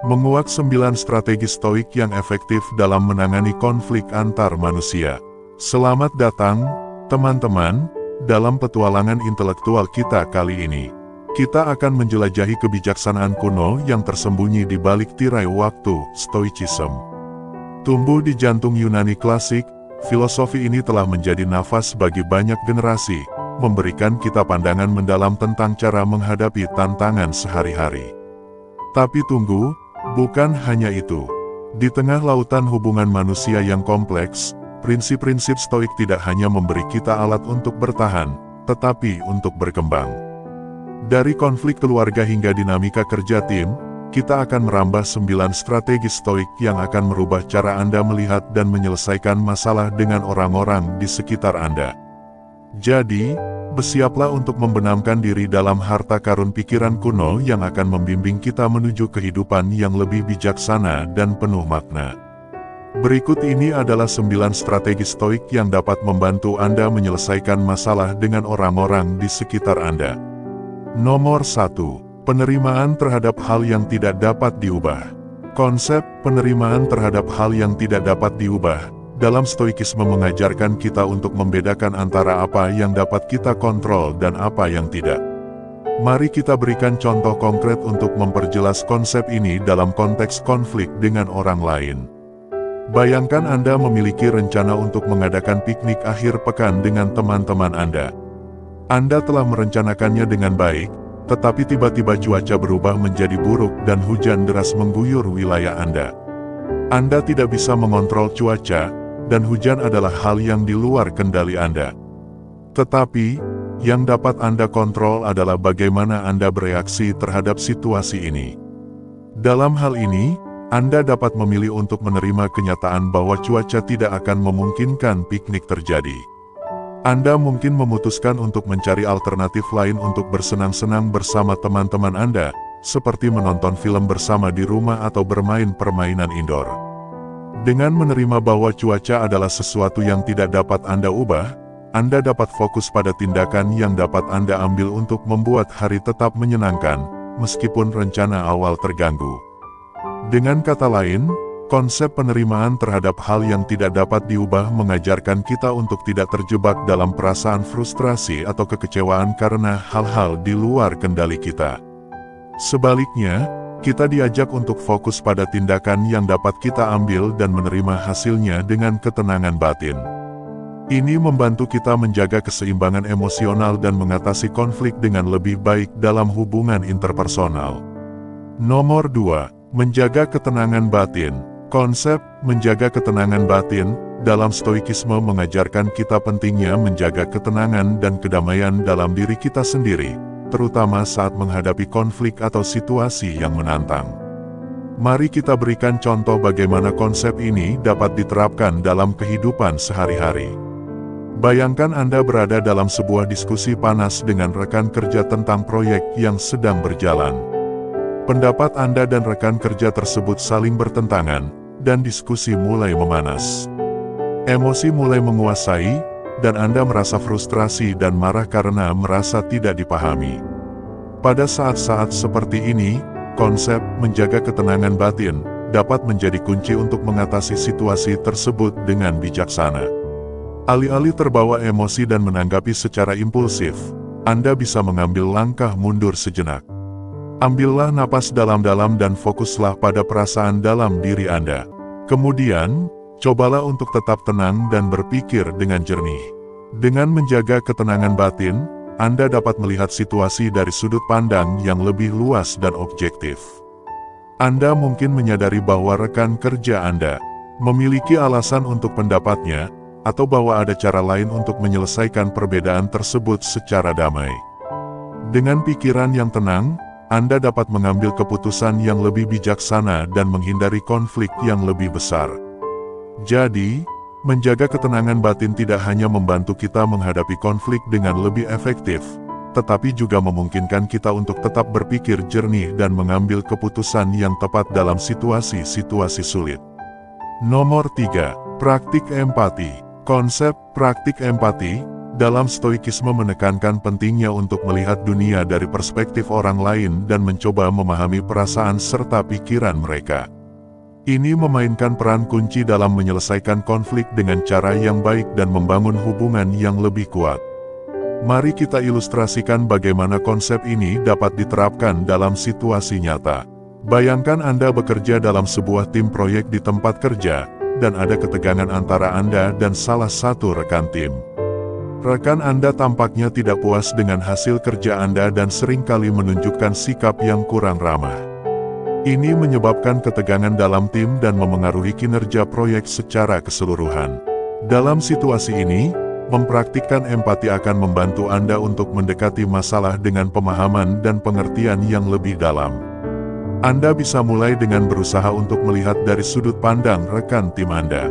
Menguak 9 strategi stoik yang efektif dalam menangani konflik antar manusia. Selamat datang, teman-teman, dalam petualangan intelektual kita kali ini. Kita akan menjelajahi kebijaksanaan kuno yang tersembunyi di balik tirai waktu, Stoicism. Tumbuh di jantung Yunani klasik, filosofi ini telah menjadi nafas bagi banyak generasi, memberikan kita pandangan mendalam tentang cara menghadapi tantangan sehari-hari. Tapi tunggu, bukan hanya itu. Di tengah lautan hubungan manusia yang kompleks, prinsip-prinsip stoik tidak hanya memberi kita alat untuk bertahan, tetapi untuk berkembang. Dari konflik keluarga hingga dinamika kerja tim, kita akan merambah 9 strategi stoik yang akan merubah cara Anda melihat dan menyelesaikan masalah dengan orang-orang di sekitar Anda. Jadi, bersiaplah untuk membenamkan diri dalam harta karun pikiran kuno yang akan membimbing kita menuju kehidupan yang lebih bijaksana dan penuh makna. Berikut ini adalah 9 strategi stoik yang dapat membantu Anda menyelesaikan masalah dengan orang-orang di sekitar Anda. Nomor 1. Penerimaan terhadap hal yang tidak dapat diubah. Konsep penerimaan terhadap hal yang tidak dapat diubah dalam stoikisme mengajarkan kita untuk membedakan antara apa yang dapat kita kontrol dan apa yang tidak. Mari kita berikan contoh konkret untuk memperjelas konsep ini dalam konteks konflik dengan orang lain. Bayangkan Anda memiliki rencana untuk mengadakan piknik akhir pekan dengan teman-teman Anda. Anda telah merencanakannya dengan baik, tetapi tiba-tiba cuaca berubah menjadi buruk dan hujan deras mengguyur wilayah Anda. Anda tidak bisa mengontrol cuaca, dan hujan adalah hal yang di luar kendali Anda. Tetapi, yang dapat Anda kontrol adalah bagaimana Anda bereaksi terhadap situasi ini. Dalam hal ini, Anda dapat memilih untuk menerima kenyataan bahwa cuaca tidak akan memungkinkan piknik terjadi. Anda mungkin memutuskan untuk mencari alternatif lain untuk bersenang-senang bersama teman-teman Anda, seperti menonton film bersama di rumah atau bermain permainan indoor. Dengan menerima bahwa cuaca adalah sesuatu yang tidak dapat Anda ubah, Anda dapat fokus pada tindakan yang dapat Anda ambil untuk membuat hari tetap menyenangkan, meskipun rencana awal terganggu. Dengan kata lain, konsep penerimaan terhadap hal yang tidak dapat diubah mengajarkan kita untuk tidak terjebak dalam perasaan frustrasi atau kekecewaan karena hal-hal di luar kendali kita. Sebaliknya, kita diajak untuk fokus pada tindakan yang dapat kita ambil dan menerima hasilnya dengan ketenangan batin. Ini membantu kita menjaga keseimbangan emosional dan mengatasi konflik dengan lebih baik dalam hubungan interpersonal. Nomor 2. Menjaga ketenangan batin. Konsep menjaga ketenangan batin dalam stoikisme mengajarkan kita pentingnya menjaga ketenangan dan kedamaian dalam diri kita sendiri, terutama saat menghadapi konflik atau situasi yang menantang. Mari kita berikan contoh bagaimana konsep ini dapat diterapkan dalam kehidupan sehari-hari. Bayangkan Anda berada dalam sebuah diskusi panas dengan rekan kerja tentang proyek yang sedang berjalan. Pendapat Anda dan rekan kerja tersebut saling bertentangan, dan diskusi mulai memanas. Emosi mulai menguasai, dan Anda merasa frustrasi dan marah karena merasa tidak dipahami. Pada saat-saat seperti ini, konsep menjaga ketenangan batin dapat menjadi kunci untuk mengatasi situasi tersebut dengan bijaksana. Alih-alih terbawa emosi dan menanggapi secara impulsif, Anda bisa mengambil langkah mundur sejenak. Ambillah napas dalam-dalam dan fokuslah pada perasaan dalam diri Anda. Kemudian, cobalah untuk tetap tenang dan berpikir dengan jernih. Dengan menjaga ketenangan batin, Anda dapat melihat situasi dari sudut pandang yang lebih luas dan objektif. Anda mungkin menyadari bahwa rekan kerja Anda memiliki alasan untuk pendapatnya, atau bahwa ada cara lain untuk menyelesaikan perbedaan tersebut secara damai. Dengan pikiran yang tenang, Anda dapat mengambil keputusan yang lebih bijaksana dan menghindari konflik yang lebih besar. Jadi, menjaga ketenangan batin tidak hanya membantu kita menghadapi konflik dengan lebih efektif, tetapi juga memungkinkan kita untuk tetap berpikir jernih dan mengambil keputusan yang tepat dalam situasi-situasi sulit. Nomor 3. Praktik empati. Konsep praktik empati Dalam stoikisme menekankan pentingnya untuk melihat dunia dari perspektif orang lain dan mencoba memahami perasaan serta pikiran mereka. Ini memainkan peran kunci dalam menyelesaikan konflik dengan cara yang baik dan membangun hubungan yang lebih kuat. Mari kita ilustrasikan bagaimana konsep ini dapat diterapkan dalam situasi nyata. Bayangkan Anda bekerja dalam sebuah tim proyek di tempat kerja, dan ada ketegangan antara Anda dan salah satu rekan tim. Rekan Anda tampaknya tidak puas dengan hasil kerja Anda dan seringkali menunjukkan sikap yang kurang ramah. Ini menyebabkan ketegangan dalam tim dan memengaruhi kinerja proyek secara keseluruhan. Dalam situasi ini, mempraktikkan empati akan membantu Anda untuk mendekati masalah dengan pemahaman dan pengertian yang lebih dalam. Anda bisa mulai dengan berusaha untuk melihat dari sudut pandang rekan tim Anda.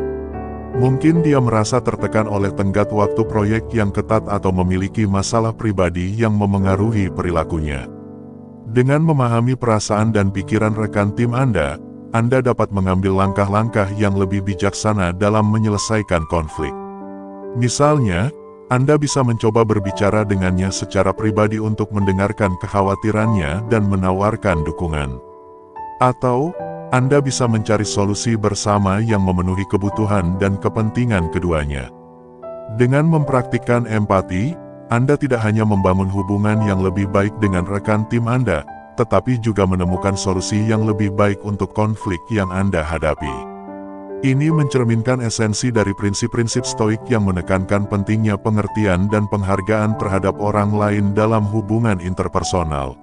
Mungkin dia merasa tertekan oleh tenggat waktu proyek yang ketat atau memiliki masalah pribadi yang memengaruhi perilakunya. Dengan memahami perasaan dan pikiran rekan tim Anda dapat mengambil langkah-langkah yang lebih bijaksana dalam menyelesaikan konflik. Misalnya, Anda bisa mencoba berbicara dengannya secara pribadi untuk mendengarkan kekhawatirannya dan menawarkan dukungan. Atau, Anda bisa mencari solusi bersama yang memenuhi kebutuhan dan kepentingan keduanya. Dengan mempraktikkan empati, Anda tidak hanya membangun hubungan yang lebih baik dengan rekan tim Anda, tetapi juga menemukan solusi yang lebih baik untuk konflik yang Anda hadapi. Ini mencerminkan esensi dari prinsip-prinsip stoik yang menekankan pentingnya pengertian dan penghargaan terhadap orang lain dalam hubungan interpersonal.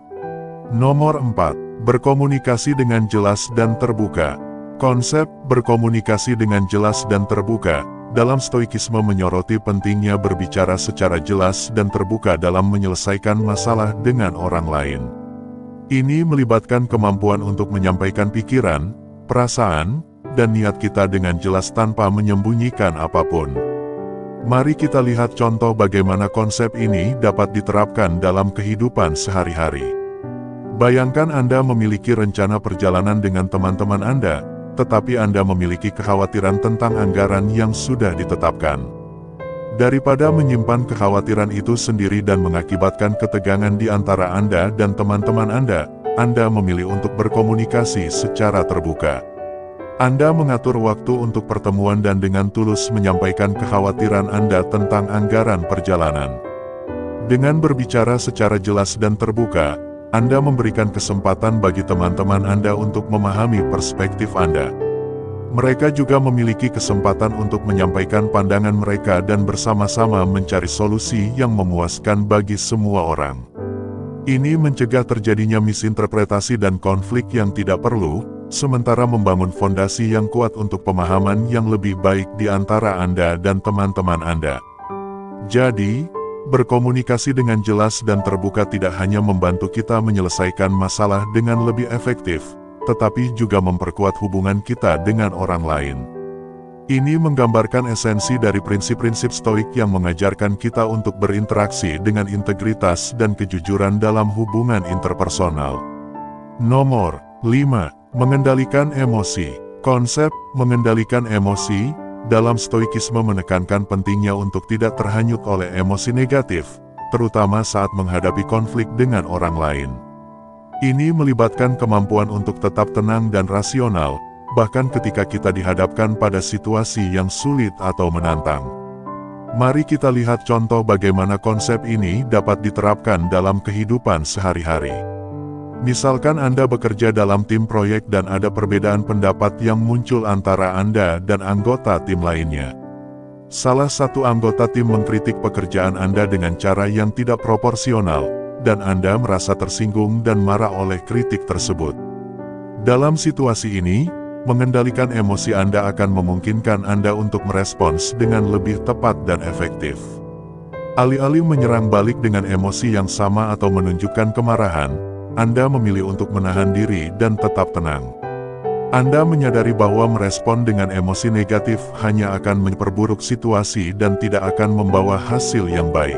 Nomor 4. Berkomunikasi dengan jelas dan terbuka. Konsep berkomunikasi dengan jelas dan terbuka dalam stoikisme menyoroti pentingnya berbicara secara jelas dan terbuka dalam menyelesaikan masalah dengan orang lain. Ini melibatkan kemampuan untuk menyampaikan pikiran, perasaan, dan niat kita dengan jelas tanpa menyembunyikan apapun. Mari kita lihat contoh bagaimana konsep ini dapat diterapkan dalam kehidupan sehari-hari. Bayangkan Anda memiliki rencana perjalanan dengan teman-teman Anda, tetapi Anda memiliki kekhawatiran tentang anggaran yang sudah ditetapkan. Daripada menyimpan kekhawatiran itu sendiri dan mengakibatkan ketegangan di antara Anda dan teman-teman Anda memilih untuk berkomunikasi secara terbuka. Anda mengatur waktu untuk pertemuan dan dengan tulus menyampaikan kekhawatiran Anda tentang anggaran perjalanan. Dengan berbicara secara jelas dan terbuka, Anda memberikan kesempatan bagi teman-teman Anda untuk memahami perspektif Anda. Mereka juga memiliki kesempatan untuk menyampaikan pandangan mereka dan bersama-sama mencari solusi yang memuaskan bagi semua orang. Ini mencegah terjadinya misinterpretasi dan konflik yang tidak perlu, sementara membangun fondasi yang kuat untuk pemahaman yang lebih baik di antara Anda dan teman-teman Anda. Jadi, berkomunikasi dengan jelas dan terbuka tidak hanya membantu kita menyelesaikan masalah dengan lebih efektif, tetapi juga memperkuat hubungan kita dengan orang lain. Ini menggambarkan esensi dari prinsip-prinsip stoik yang mengajarkan kita untuk berinteraksi dengan integritas dan kejujuran dalam hubungan interpersonal. Nomor 5. Mengendalikan emosi. Konsep mengendalikan emosi dalam stoikisme menekankan pentingnya untuk tidak terhanyut oleh emosi negatif, terutama saat menghadapi konflik dengan orang lain. Ini melibatkan kemampuan untuk tetap tenang dan rasional, bahkan ketika kita dihadapkan pada situasi yang sulit atau menantang. Mari kita lihat contoh bagaimana konsep ini dapat diterapkan dalam kehidupan sehari-hari. Misalkan Anda bekerja dalam tim proyek dan ada perbedaan pendapat yang muncul antara Anda dan anggota tim lainnya. Salah satu anggota tim mengkritik pekerjaan Anda dengan cara yang tidak proporsional, dan Anda merasa tersinggung dan marah oleh kritik tersebut. Dalam situasi ini, mengendalikan emosi Anda akan memungkinkan Anda untuk merespons dengan lebih tepat dan efektif. Alih-alih menyerang balik dengan emosi yang sama atau menunjukkan kemarahan, Anda memilih untuk menahan diri dan tetap tenang. Anda menyadari bahwa merespon dengan emosi negatif hanya akan memperburuk situasi dan tidak akan membawa hasil yang baik.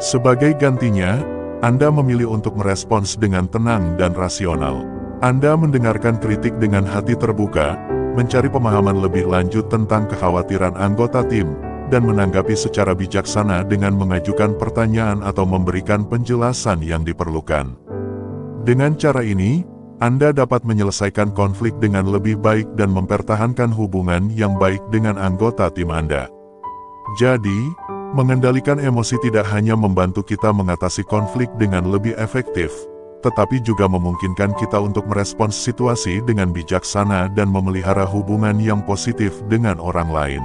Sebagai gantinya, Anda memilih untuk merespons dengan tenang dan rasional. Anda mendengarkan kritik dengan hati terbuka, mencari pemahaman lebih lanjut tentang kekhawatiran anggota tim, dan menanggapi secara bijaksana dengan mengajukan pertanyaan atau memberikan penjelasan yang diperlukan. Dengan cara ini, Anda dapat menyelesaikan konflik dengan lebih baik dan mempertahankan hubungan yang baik dengan anggota tim Anda. Jadi, mengendalikan emosi tidak hanya membantu kita mengatasi konflik dengan lebih efektif, tetapi juga memungkinkan kita untuk merespons situasi dengan bijaksana dan memelihara hubungan yang positif dengan orang lain.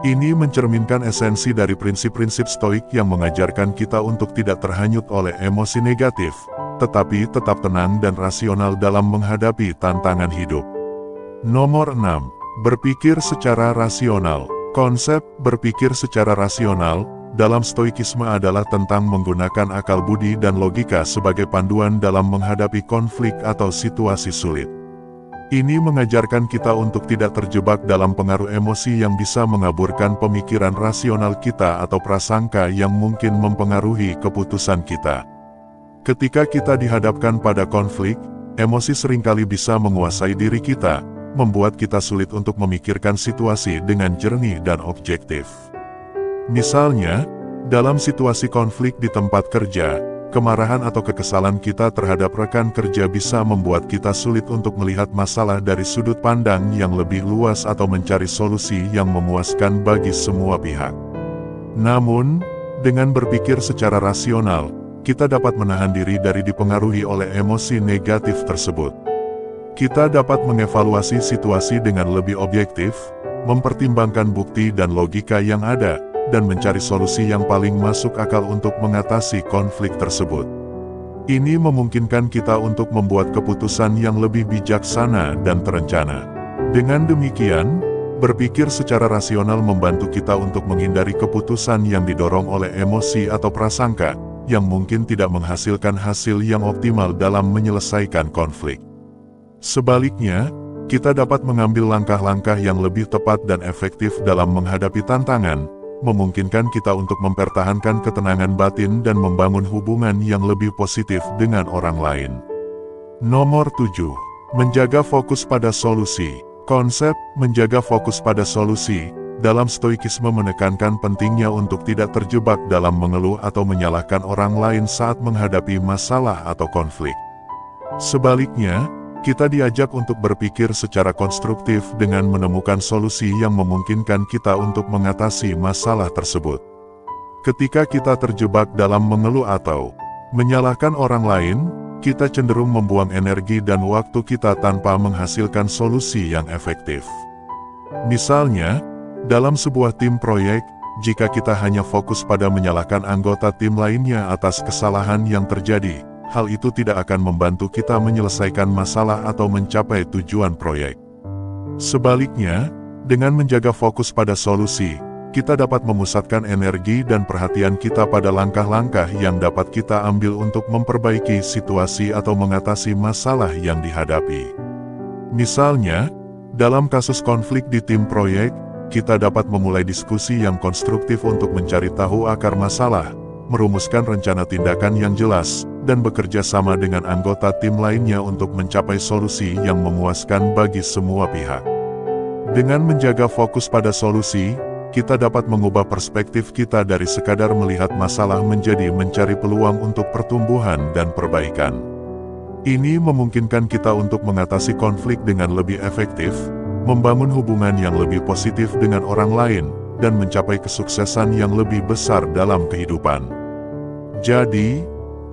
Ini mencerminkan esensi dari prinsip-prinsip Stoik yang mengajarkan kita untuk tidak terhanyut oleh emosi negatif, tetapi tetap tenang dan rasional dalam menghadapi tantangan hidup. Nomor 6. Berpikir secara rasional. Konsep berpikir secara rasional dalam Stoikisme adalah tentang menggunakan akal budi dan logika sebagai panduan dalam menghadapi konflik atau situasi sulit. Ini mengajarkan kita untuk tidak terjebak dalam pengaruh emosi yang bisa mengaburkan pemikiran rasional kita atau prasangka yang mungkin mempengaruhi keputusan kita. Ketika kita dihadapkan pada konflik, emosi seringkali bisa menguasai diri kita, membuat kita sulit untuk memikirkan situasi dengan jernih dan objektif. Misalnya, dalam situasi konflik di tempat kerja, kemarahan atau kekesalan kita terhadap rekan kerja bisa membuat kita sulit untuk melihat masalah dari sudut pandang yang lebih luas atau mencari solusi yang memuaskan bagi semua pihak. Namun, dengan berpikir secara rasional, kita dapat menahan diri dari dipengaruhi oleh emosi negatif tersebut. Kita dapat mengevaluasi situasi dengan lebih objektif, mempertimbangkan bukti dan logika yang ada, dan mencari solusi yang paling masuk akal untuk mengatasi konflik tersebut. Ini memungkinkan kita untuk membuat keputusan yang lebih bijaksana dan terencana. Dengan demikian, berpikir secara rasional membantu kita untuk menghindari keputusan yang didorong oleh emosi atau prasangka, yang mungkin tidak menghasilkan hasil yang optimal dalam menyelesaikan konflik. Sebaliknya, kita dapat mengambil langkah-langkah yang lebih tepat dan efektif dalam menghadapi tantangan, memungkinkan kita untuk mempertahankan ketenangan batin dan membangun hubungan yang lebih positif dengan orang lain. Nomor 7. Menjaga fokus pada solusi. Konsep menjaga fokus pada solusi dalam Stoikisme menekankan pentingnya untuk tidak terjebak dalam mengeluh atau menyalahkan orang lain saat menghadapi masalah atau konflik. Sebaliknya, kita diajak untuk berpikir secara konstruktif dengan menemukan solusi yang memungkinkan kita untuk mengatasi masalah tersebut. Ketika kita terjebak dalam mengeluh atau menyalahkan orang lain, kita cenderung membuang energi dan waktu kita tanpa menghasilkan solusi yang efektif. Misalnya, dalam sebuah tim proyek, jika kita hanya fokus pada menyalahkan anggota tim lainnya atas kesalahan yang terjadi, hal itu tidak akan membantu kita menyelesaikan masalah atau mencapai tujuan proyek. Sebaliknya, dengan menjaga fokus pada solusi, kita dapat memusatkan energi dan perhatian kita pada langkah-langkah yang dapat kita ambil untuk memperbaiki situasi atau mengatasi masalah yang dihadapi. Misalnya, dalam kasus konflik di tim proyek, kita dapat memulai diskusi yang konstruktif untuk mencari tahu akar masalah, merumuskan rencana tindakan yang jelas, dan bekerja sama dengan anggota tim lainnya untuk mencapai solusi yang memuaskan bagi semua pihak. Dengan menjaga fokus pada solusi, kita dapat mengubah perspektif kita dari sekadar melihat masalah menjadi mencari peluang untuk pertumbuhan dan perbaikan. Ini memungkinkan kita untuk mengatasi konflik dengan lebih efektif, membangun hubungan yang lebih positif dengan orang lain, dan mencapai kesuksesan yang lebih besar dalam kehidupan. Jadi,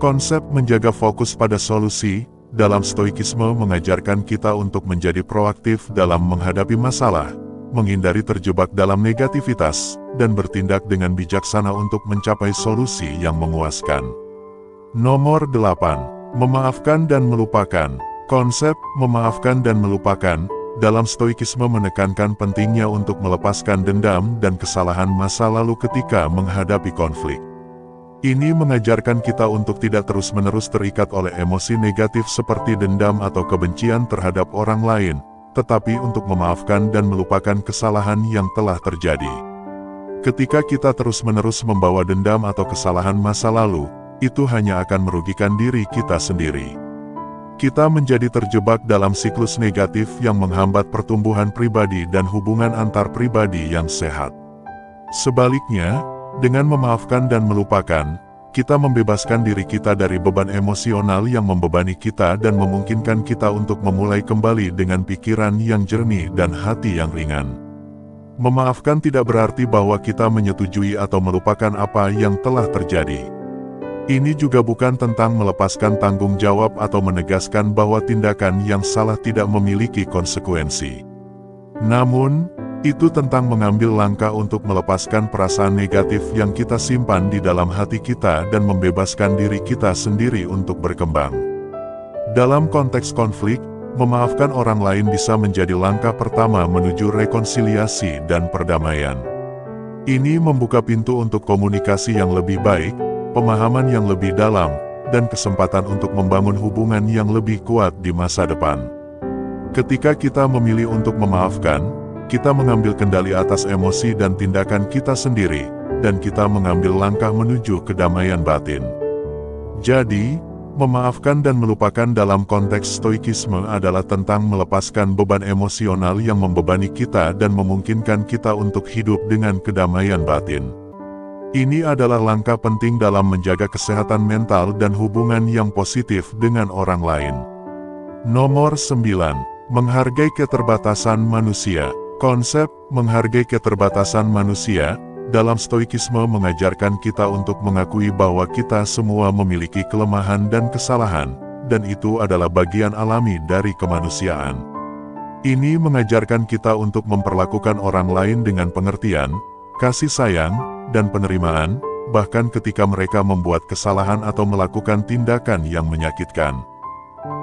konsep menjaga fokus pada solusi dalam Stoikisme mengajarkan kita untuk menjadi proaktif dalam menghadapi masalah, menghindari terjebak dalam negativitas, dan bertindak dengan bijaksana untuk mencapai solusi yang memuaskan. Nomor 8. Memaafkan dan melupakan. Konsep memaafkan dan melupakan dalam Stoikisme menekankan pentingnya untuk melepaskan dendam dan kesalahan masa lalu ketika menghadapi konflik. Ini mengajarkan kita untuk tidak terus-menerus terikat oleh emosi negatif seperti dendam atau kebencian terhadap orang lain, tetapi untuk memaafkan dan melupakan kesalahan yang telah terjadi. Ketika kita terus-menerus membawa dendam atau kesalahan masa lalu, itu hanya akan merugikan diri kita sendiri. Kita menjadi terjebak dalam siklus negatif yang menghambat pertumbuhan pribadi dan hubungan antar pribadi yang sehat. Sebaliknya, dengan memaafkan dan melupakan, kita membebaskan diri kita dari beban emosional yang membebani kita dan memungkinkan kita untuk memulai kembali dengan pikiran yang jernih dan hati yang ringan. Memaafkan tidak berarti bahwa kita menyetujui atau melupakan apa yang telah terjadi. Ini juga bukan tentang melepaskan tanggung jawab atau menegaskan bahwa tindakan yang salah tidak memiliki konsekuensi. Namun, itu tentang mengambil langkah untuk melepaskan perasaan negatif yang kita simpan di dalam hati kita dan membebaskan diri kita sendiri untuk berkembang. Dalam konteks konflik, memaafkan orang lain bisa menjadi langkah pertama menuju rekonsiliasi dan perdamaian. Ini membuka pintu untuk komunikasi yang lebih baik, pemahaman yang lebih dalam, dan kesempatan untuk membangun hubungan yang lebih kuat di masa depan. Ketika kita memilih untuk memaafkan, kita mengambil kendali atas emosi dan tindakan kita sendiri, dan kita mengambil langkah menuju kedamaian batin. Jadi, memaafkan dan melupakan dalam konteks stoikisme adalah tentang melepaskan beban emosional yang membebani kita dan memungkinkan kita untuk hidup dengan kedamaian batin. Ini adalah langkah penting dalam menjaga kesehatan mental dan hubungan yang positif dengan orang lain. Nomor 9. Menghargai keterbatasan manusia. Konsep menghargai keterbatasan manusia dalam stoikisme mengajarkan kita untuk mengakui bahwa kita semua memiliki kelemahan dan kesalahan, dan itu adalah bagian alami dari kemanusiaan. Ini mengajarkan kita untuk memperlakukan orang lain dengan pengertian, kasih sayang, dan penerimaan, bahkan ketika mereka membuat kesalahan atau melakukan tindakan yang menyakitkan.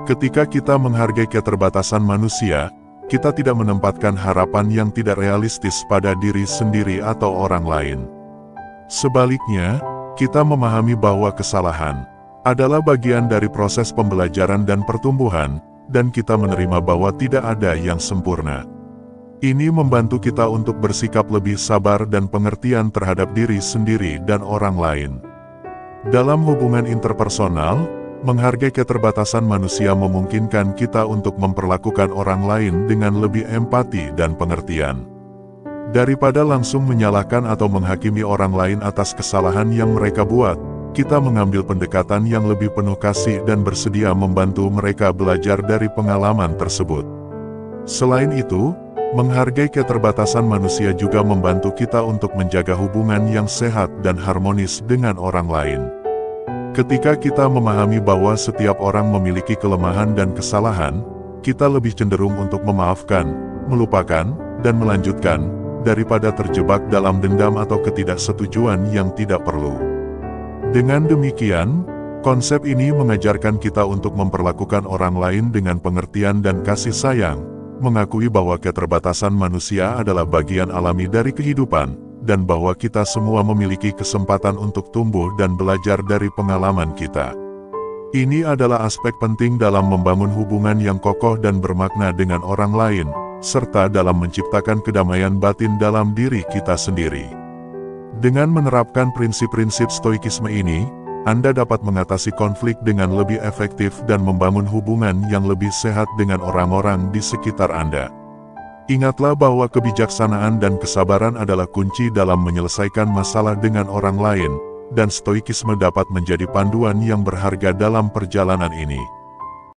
Ketika kita menghargai keterbatasan manusia, kita tidak menempatkan harapan yang tidak realistis pada diri sendiri atau orang lain. Sebaliknya, kita memahami bahwa kesalahan adalah bagian dari proses pembelajaran dan pertumbuhan, dan kita menerima bahwa tidak ada yang sempurna. Ini membantu kita untuk bersikap lebih sabar dan pengertian terhadap diri sendiri dan orang lain. Dalam hubungan interpersonal, menghargai keterbatasan manusia memungkinkan kita untuk memperlakukan orang lain dengan lebih empati dan pengertian. Daripada langsung menyalahkan atau menghakimi orang lain atas kesalahan yang mereka buat, kita mengambil pendekatan yang lebih penuh kasih dan bersedia membantu mereka belajar dari pengalaman tersebut. Selain itu, menghargai keterbatasan manusia juga membantu kita untuk menjaga hubungan yang sehat dan harmonis dengan orang lain. Ketika kita memahami bahwa setiap orang memiliki kelemahan dan kesalahan, kita lebih cenderung untuk memaafkan, melupakan, dan melanjutkan, daripada terjebak dalam dendam atau ketidaksetujuan yang tidak perlu. Dengan demikian, konsep ini mengajarkan kita untuk memperlakukan orang lain dengan pengertian dan kasih sayang, mengakui bahwa keterbatasan manusia adalah bagian alami dari kehidupan, dan bahwa kita semua memiliki kesempatan untuk tumbuh dan belajar dari pengalaman kita. Ini adalah aspek penting dalam membangun hubungan yang kokoh dan bermakna dengan orang lain, serta dalam menciptakan kedamaian batin dalam diri kita sendiri. Dengan menerapkan prinsip-prinsip stoikisme ini, Anda dapat mengatasi konflik dengan lebih efektif dan membangun hubungan yang lebih sehat dengan orang-orang di sekitar Anda. Ingatlah bahwa kebijaksanaan dan kesabaran adalah kunci dalam menyelesaikan masalah dengan orang lain, dan stoikisme dapat menjadi panduan yang berharga dalam perjalanan ini.